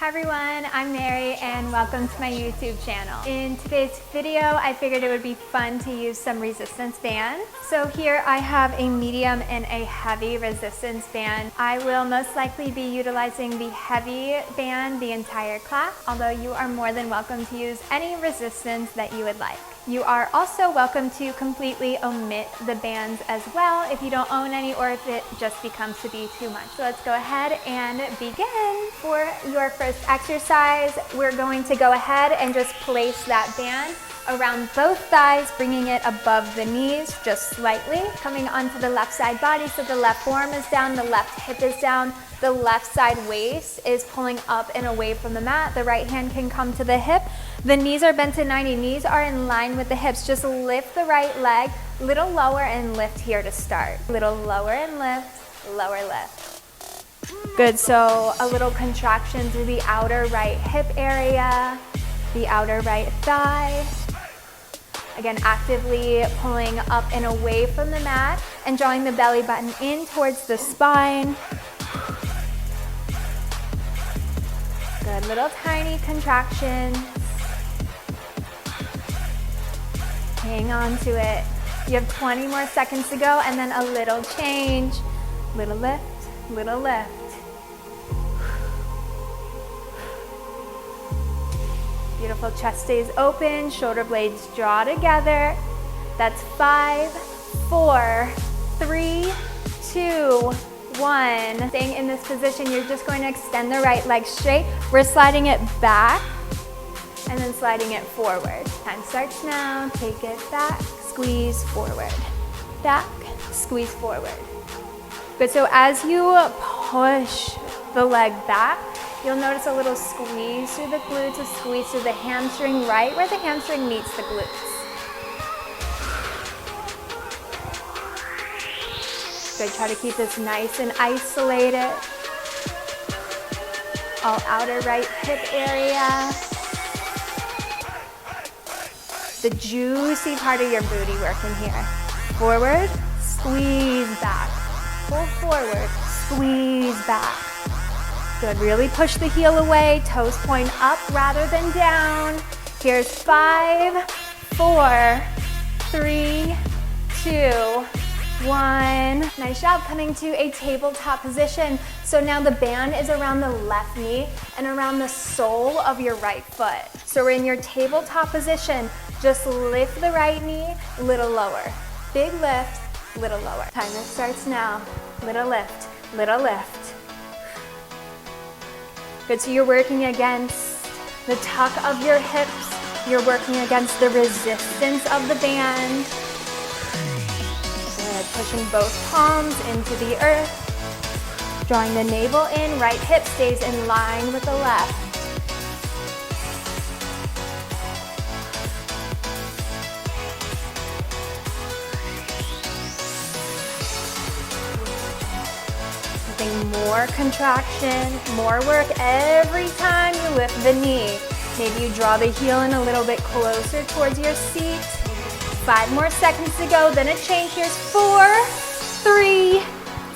Hi everyone, I'm Mary and welcome to my YouTube channel. In today's video, I figured it would be fun to use some resistance bands. So here I have a medium and a heavy resistance band. I will most likely be utilizing the heavy band the entire class, although you are more than welcome to use any resistance that you would like. You are also welcome to completely omit the bands as well if you don't own any or if it just becomes to be too much. So let's go ahead and begin. For your first exercise, we're going to go ahead and just place that band around both thighs, bringing it above the knees just slightly, coming onto the left side body. So the left forearm is down, the left hip is down, the left side waist is pulling up and away from the mat. The right hand can come to the hip. The knees are bent to 90. Knees are in line with the hips. Just lift the right leg, little lower and lift here to start. Little lower and lift, lower lift. Good, so a little contraction through the outer right hip area, the outer right thigh. Again, actively pulling up and away from the mat and drawing the belly button in towards the spine. Good, little tiny contractions. Hang on to it. You have 20 more seconds to go and then a little change. Little lift, little lift. Beautiful, chest stays open, shoulder blades draw together. That's 5, 4, 3, 2, 1. Staying in this position, you're just going to extend the right leg straight. We're sliding it back and then sliding it forward. Time starts now. Take it back, squeeze forward. Back, squeeze forward. Good, so as you push the leg back, you'll notice a little squeeze through the glutes, a squeeze through the hamstring, right where the hamstring meets the glutes. Good, try to keep this nice and isolated. All outer right hip area. The juicy part of your booty working here. Forward, squeeze back. Pull forward, squeeze back. Good, really push the heel away, toes point up rather than down. Here's 5, 4, 3, 2, 1. Nice job, coming to a tabletop position. So now the band is around the left knee and around the sole of your right foot. So we're in your tabletop position. Just lift the right knee, little lower. Big lift, little lower. Timer starts now. Little lift, little lift. Good, so you're working against the tuck of your hips. You're working against the resistance of the band. Good, pushing both palms into the earth. Drawing the navel in, right hip stays in line with the left. More contraction, more work every time you lift the knee. Maybe you draw the heel in a little bit closer towards your seat. 5 more seconds to go, then a change. Here's 4, 3,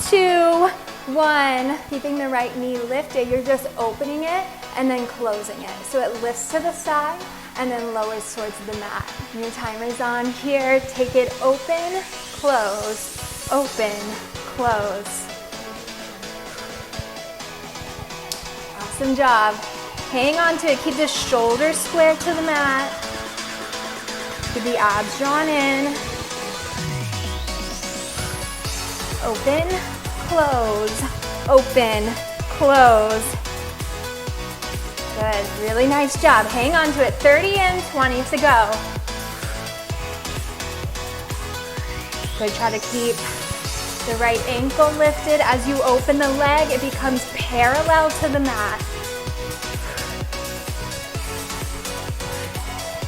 2, 1. Keeping the right knee lifted, you're just opening it and then closing it. So it lifts to the side and then lowers towards the mat. Your timer's on here. Take it open, close, open, close. Awesome job. Hang on to it. Keep the shoulders square to the mat. Keep the abs drawn in. Open, close, open, close. Good, really nice job. Hang on to it. 30 and 20 to go. Good, try to keep the right ankle lifted. As you open the leg, it becomes parallel to the mat.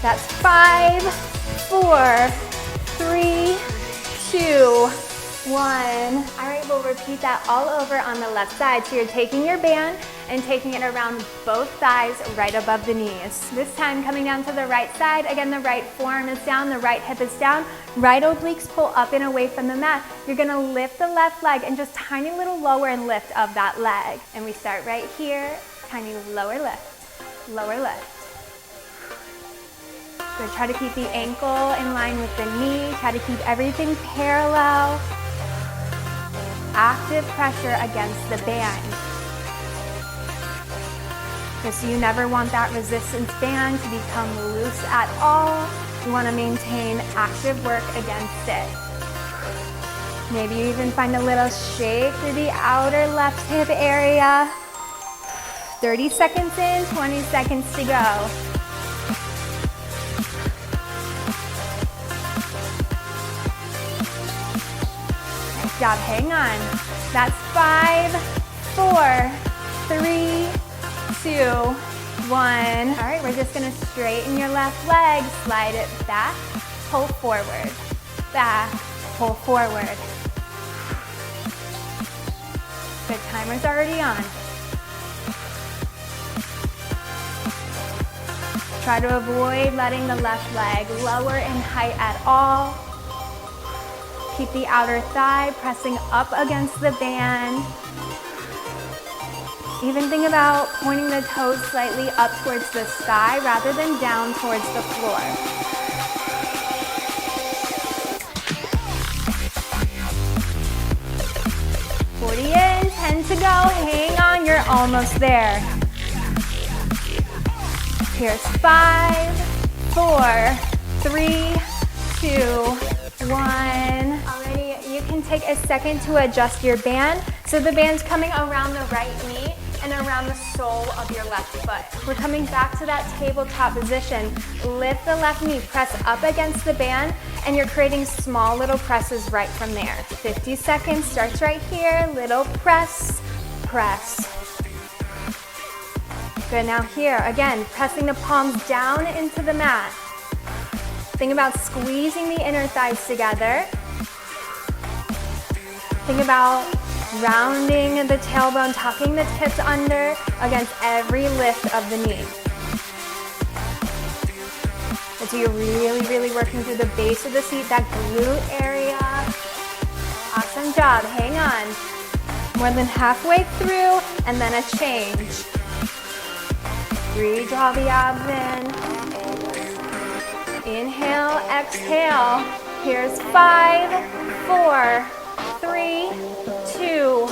That's 5, 4, 3, 2, 1. All right, we'll repeat that all over on the left side. So you're taking your band and taking it around both thighs right above the knees. This time coming down to the right side. Again, the right forearm is down, the right hip is down. Right obliques pull up and away from the mat. You're gonna lift the left leg and just tiny little lower and lift of that leg. And we start right here. tiny lower lift, lower lift. Good, try to keep the ankle in line with the knee, try to keep everything parallel. Active pressure against the band. Just so you never want that resistance band to become loose at all. You want to maintain active work against it. Maybe you even find a little shake through the outer left hip area. 30 seconds in, 20 seconds to go. Nice job, hang on. That's 5, 4, 3, 2, 1. All right, we're just gonna straighten your left leg, slide it back, pull forward, back, pull forward. Good, timer's already on. Try to avoid letting the left leg lower in height at all. Keep the outer thigh pressing up against the band. Even think about pointing the toes slightly up towards the sky rather than down towards the floor. In, 10 to go, hang on, you're almost there. Here's 5, 4, 3, 2, 1. Alrighty, you can take a second to adjust your band. So the band's coming around the right knee and around the sole of your left foot. We're coming back to that tabletop position. Lift the left knee, press up against the band, and you're creating small little presses right from there. 50 seconds, starts right here, little press, press. Good, now here, again, pressing the palms down into the mat. Think about squeezing the inner thighs together. Think about rounding the tailbone, tucking the hips under against every lift of the knee. And so you're really, really working through the base of the seat, that glute area. Awesome job, hang on. More than halfway through, and then a change. Redraw the abs in. Inhale, exhale. Here's 5, 4, 3, 2,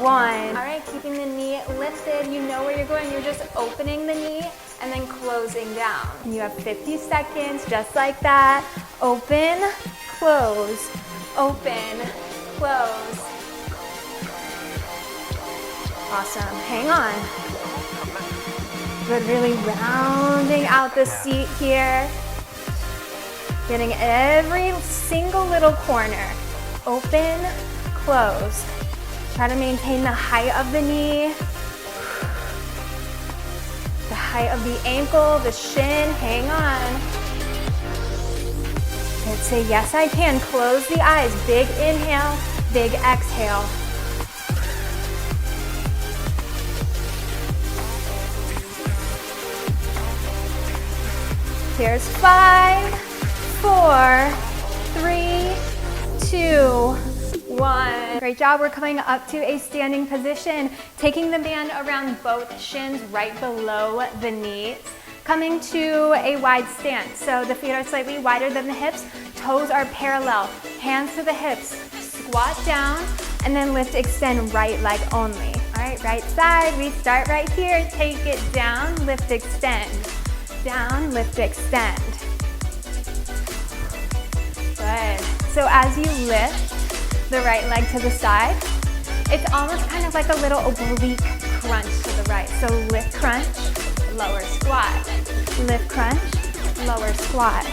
1. All right, keeping the knee lifted. You know where you're going. You're just opening the knee and then closing down. You have 50 seconds, just like that. Open, close, open, close. Awesome, hang on. Good, really rounding out the seat here. Getting every single little corner. Open, close. Try to maintain the height of the knee, the height of the ankle, the shin, hang on. Good, say yes I can, close the eyes, big inhale, big exhale. Here's 5, 4, 3, 2, 1. Great job, we're coming up to a standing position, taking the band around both shins right below the knees, coming to a wide stance. So the feet are slightly wider than the hips, toes are parallel, hands to the hips, squat down, and then lift, extend right leg only. All right, right side, we start right here, take it down, lift, extend. Down, lift, extend. Good. So as you lift the right leg to the side, it's almost kind of like a little oblique crunch to the right. So lift, crunch, lower squat. Lift, crunch, lower squat.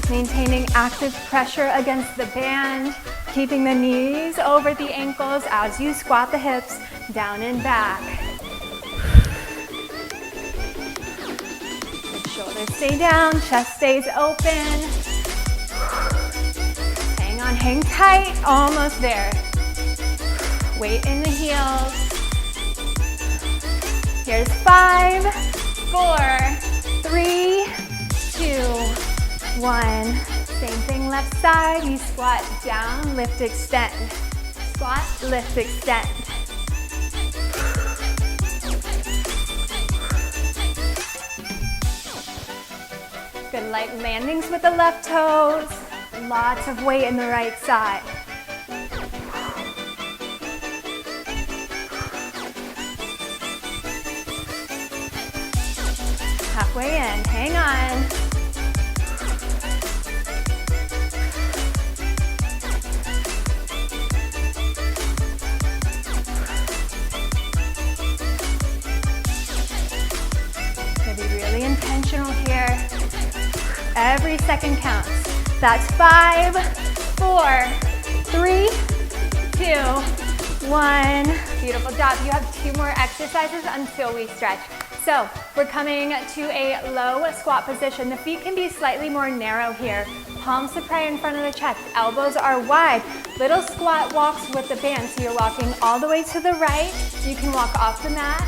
Maintaining active pressure against the band, keeping the knees over the ankles as you squat the hips down and back. Shoulders stay down, chest stays open. Hang on, hang tight, almost there. Weight in the heels. Here's 5, 4, 3, 2, 1. Same thing left side, you squat down, lift, extend. Squat, lift, extend. Good light landings with the left toes. Lots of weight in the right side. Halfway in, hang on. Gotta be really intentional here. Every second counts. That's 5, 4, 3, 2, 1. Beautiful job. You have 2 more exercises until we stretch. So we're coming to a low squat position. The feet can be slightly more narrow here. Palms to pray in front of the chest. Elbows are wide. Little squat walks with the band. So you're walking all the way to the right. You can walk off the mat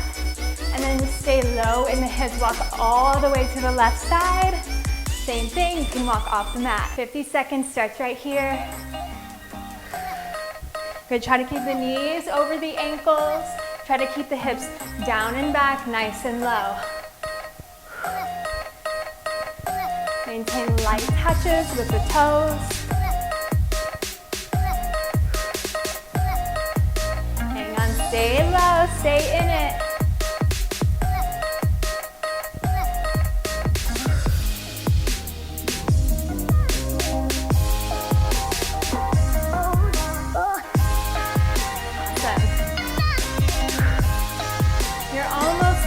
and then stay low in the hips. Walk all the way to the left side. Same thing, you can walk off the mat. 50 seconds starts right here. Good, try to keep the knees over the ankles. Try to keep the hips down and back, nice and low. Maintain light touches with the toes. Hang on, stay low, stay in it.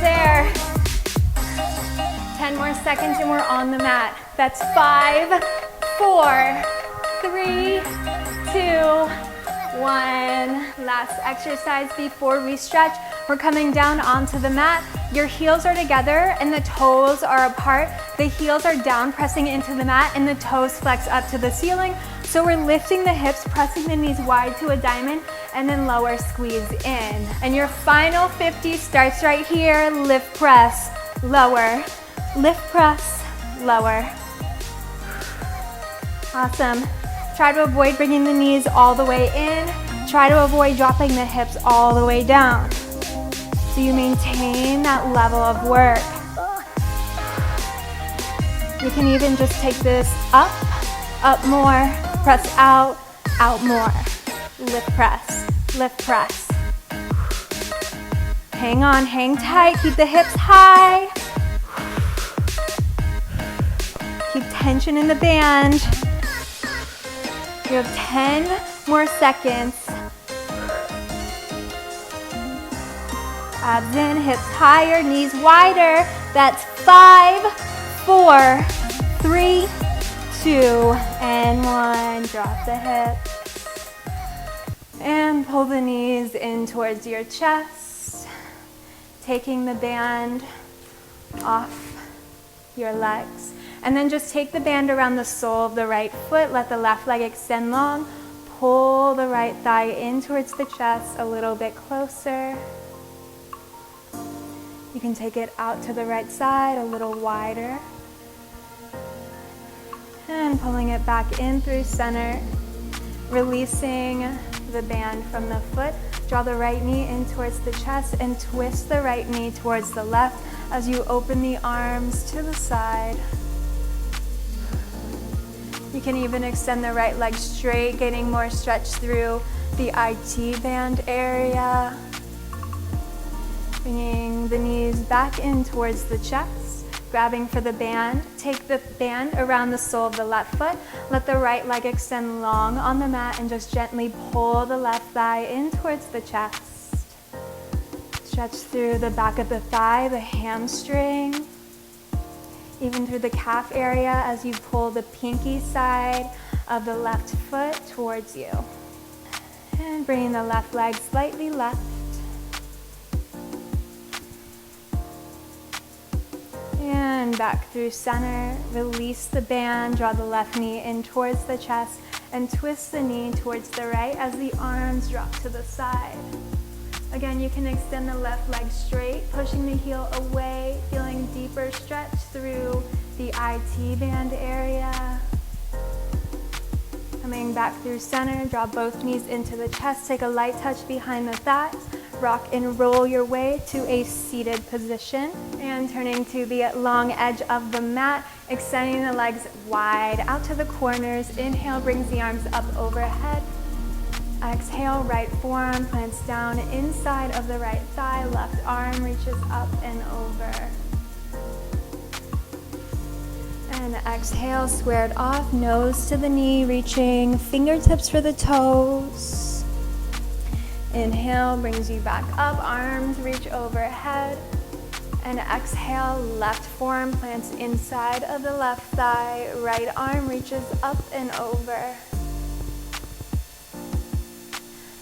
There. 10 more seconds and we're on the mat. That's 5, 4, 3, 2, 1. Last exercise before we stretch. We're coming down onto the mat. Your heels are together and the toes are apart. The heels are down, pressing into the mat, and the toes flex up to the ceiling. So we're lifting the hips, pressing the knees wide to a diamond, and then lower, squeeze in. And your final 50 starts right here. Lift, press, lower. Lift, press, lower. Awesome. Try to avoid bringing the knees all the way in. Try to avoid dropping the hips all the way down. So you maintain that level of work. You can even just take this up more, press out more. Lift, press, lift, press. Hang on, hang tight, keep the hips high. Keep tension in the band. You have 10 more seconds. Abs in, hips higher, knees wider. That's 5, 4, 3, 2, and 1. Drop the hips. And pull the knees in towards your chest. Taking the band off your legs. And then just take the band around the sole of the right foot. Let the left leg extend long. Pull the right thigh in towards the chest a little bit closer. You can take it out to the right side a little wider. And pulling it back in through center. Releasing the band from the foot. Draw the right knee in towards the chest and twist the right knee towards the left as you open the arms to the side. You can even extend the right leg straight, getting more stretch through the IT band area. Bringing the knees back in towards the chest, grabbing for the band. Take the band around the sole of the left foot. Let the right leg extend long on the mat and just gently pull the left thigh in towards the chest. Stretch through the back of the thigh, the hamstring, even through the calf area as you pull the pinky side of the left foot towards you. And bringing the left leg slightly left. And back through center. Release the band, draw the left knee in towards the chest, and twist the knee towards the right as the arms drop to the side. Again, you can extend the left leg straight, pushing the heel away, feeling deeper stretch through the IT band area. Coming back through center, draw both knees into the chest, take a light touch behind the thighs, rock and roll your way to a seated position. And turning to the long edge of the mat, extending the legs wide out to the corners. Inhale, brings the arms up overhead. Exhale, right forearm plants down inside of the right thigh. Left arm reaches up and over. And exhale, squared off, nose to the knee, reaching fingertips for the toes. Inhale, brings you back up, arms reach overhead. And exhale, left forearm plants inside of the left thigh, right arm reaches up and over.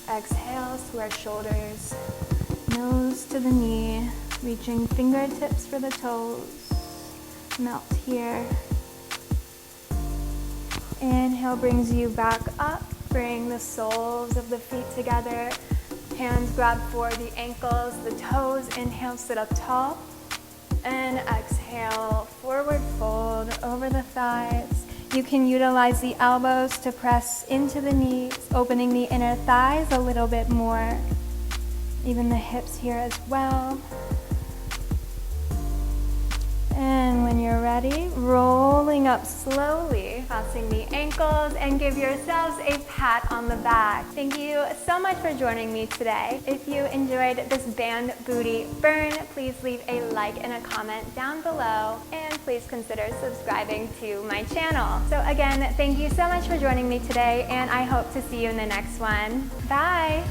Exhale, square shoulders, nose to the knee, reaching fingertips for the toes. Melt here. Inhale brings you back up. Bring the soles of the feet together. Hands grab for the ankles, the toes. Inhale, sit up tall. And exhale, forward fold over the thighs. You can utilize the elbows to press into the knees, opening the inner thighs a little bit more. Even the hips here as well. And when you're ready, rolling up slowly, crossing the ankles, and give yourselves a pat on the back. Thank you so much for joining me today. If you enjoyed this band booty burn, please leave a like and a comment down below, and please consider subscribing to my channel. So again, thank you so much for joining me today, and I hope to see you in the next one. Bye!